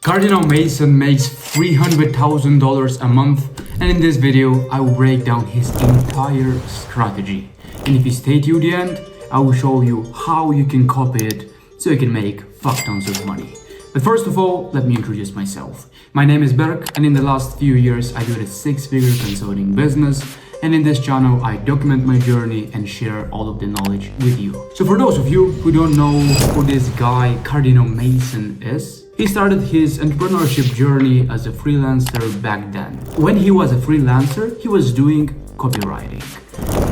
Cardinal Mason makes $300,000 a month, and in this video I will break down his entire strategy. And if you stay to the end, I will show you how you can copy it so you can make fuck tons of money. But first of all, let me introduce myself. My name is Berk, and in the last few years I built a six-figure consulting business, and in this channel I document my journey and share all of the knowledge with you. So for those of you who don't know who this guy Cardinal Mason is, he started his entrepreneurship journey as a freelancer back then. When he was a freelancer, he was doing copywriting.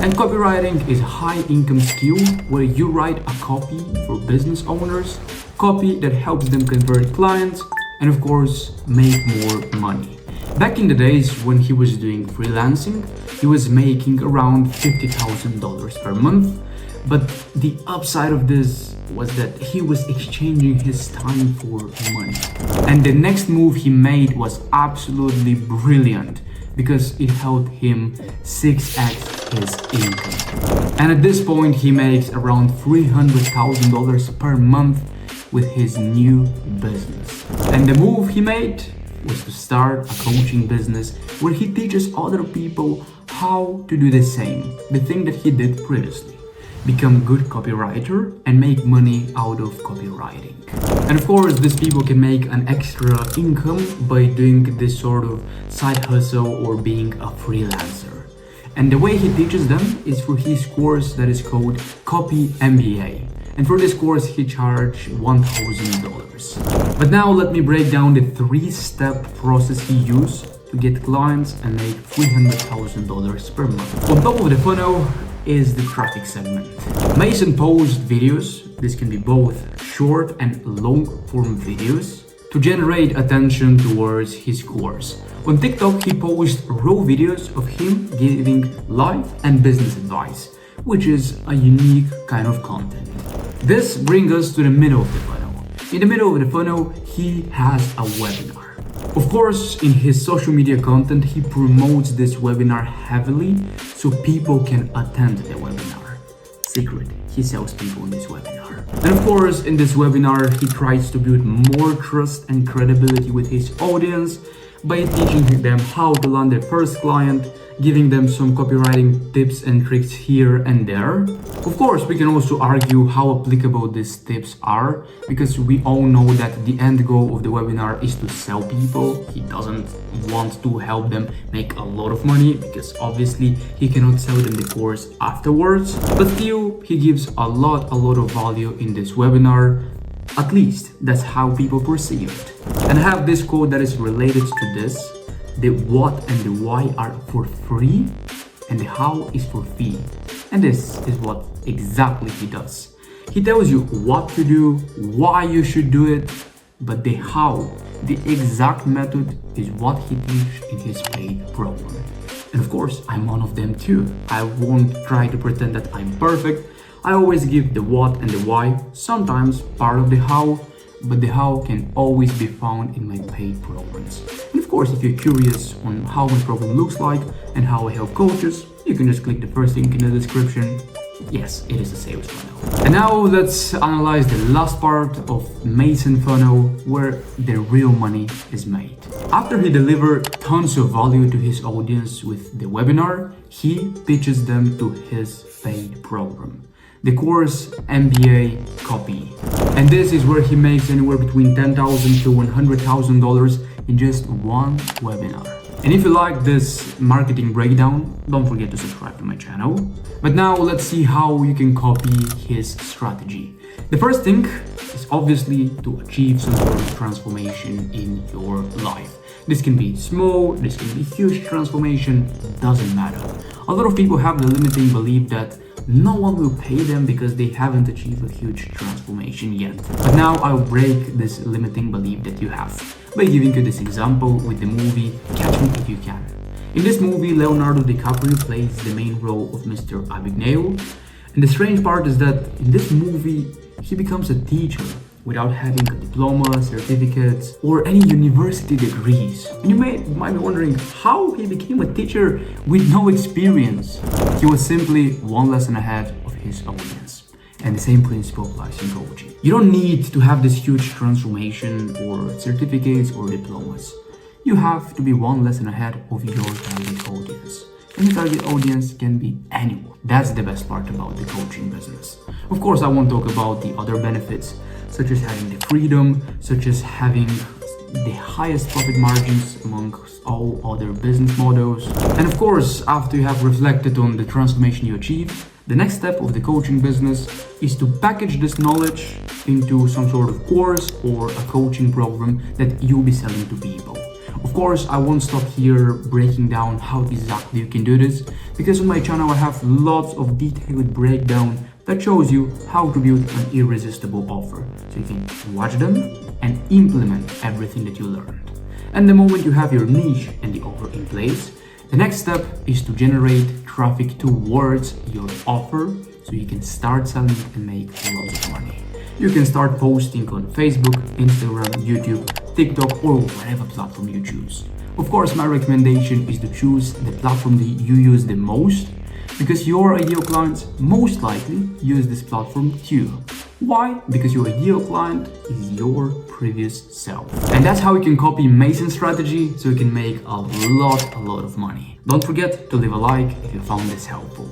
And copywriting is a high income skill where you write a copy for business owners, copy that helps them convert clients and of course make more money. Back in the days when he was doing freelancing, he was making around $50,000 per month. But the upside of this was that he was exchanging his time for money. And the next move he made was absolutely brilliant because it helped him 6x his income. And at this point he makes around $300,000 per month with his new business. And the move he made was to start a coaching business where he teaches other people how to do the same, the thing that he did previously. Become a good copywriter and make money out of copywriting. And of course, these people can make an extra income by doing this sort of side hustle or being a freelancer. And the way he teaches them is through his course that is called Copy MBA. And for this course, he charged $1,000. But now let me break down the three-step process he used to get clients and make $300,000 per month. On top of the funnel is the traffic segment. Mason posts videos, this can be both short and long form videos, to generate attention towards his course. On TikTok, he posts raw videos of him giving life and business advice, which is a unique kind of content. This brings us to the middle of the funnel. In the middle of the funnel, he has a webinar. Of course, in his social media content, he promotes this webinar heavily so people can attend the webinar. Secret, he sells people in this webinar. And of course, in this webinar, he tries to build more trust and credibility with his audience by teaching them how to land their first client, giving them some copywriting tips and tricks here and there. Of course, we can also argue how applicable these tips are, because we all know that the end goal of the webinar is to sell people. He doesn't want to help them make a lot of money because obviously he cannot sell them the course afterwards. But still, he gives a lot of value in this webinar. At least that's how people perceive it. And I have this quote that is related to this. The what and the why are for free and the how is for fee. And this is what exactly he does. He tells you what to do, why you should do it, but the how, the exact method, is what he teaches in his paid program. And of course, I'm one of them too. I won't try to pretend that I'm perfect. I always give the what and the why, sometimes part of the how, but the how can always be found in my paid programs. And of course, if you're curious on how my program looks like and how I help coaches, you can just click the first link in the description. Yes, it is a sales funnel. And now let's analyze the last part of Mason funnel, where the real money is made. After he delivers tons of value to his audience with the webinar, he pitches them to his paid program, the course MBA Copy. And this is where he makes anywhere between $10,000 to $100,000 in just one webinar. And if you like this marketing breakdown, don't forget to subscribe to my channel. But now let's see how you can copy his strategy. The first thing is obviously to achieve some sort of transformation in your life. This can be small, this can be huge transformation, doesn't matter. A lot of people have the limiting belief that no one will pay them because they haven't achieved a huge transformation yet. But now I'll break this limiting belief that you have by giving you this example with the movie Catch Me If You Can. In this movie, Leonardo DiCaprio plays the main role of Mr. Abagnale. And the strange part is that in this movie, he becomes a teacher without having a diploma, certificates, or any university degrees. And you might be wondering how he became a teacher with no experience. He was simply one lesson ahead of his audience. And the same principle applies in coaching. You don't need to have this huge transformation or certificates or diplomas. You have to be one lesson ahead of your target audience. And your target audience can be anyone. That's the best part about the coaching business. Of course, I won't talk about the other benefits, such as having the freedom, such as having the highest profit margins among all other business models. And of course, after you have reflected on the transformation you achieved, the next step of the coaching business is to package this knowledge into some sort of course or a coaching program that you'll be selling to people. Of course, I won't stop here breaking down how exactly you can do this, because on my channel I have lots of detailed breakdown that shows you how to build an irresistible offer. So you can watch them and implement everything that you learned. And the moment you have your niche and the offer in place, the next step is to generate traffic towards your offer so you can start selling and make lots of money. You can start posting on Facebook, Instagram, YouTube, TikTok, or whatever platform you choose. Of course, my recommendation is to choose the platform that you use the most, because your ideal clients most likely use this platform too. Why? Because your ideal client is your previous self. And that's how you can copy Mason's strategy so you can make a lot of money. Don't forget to leave a like if you found this helpful.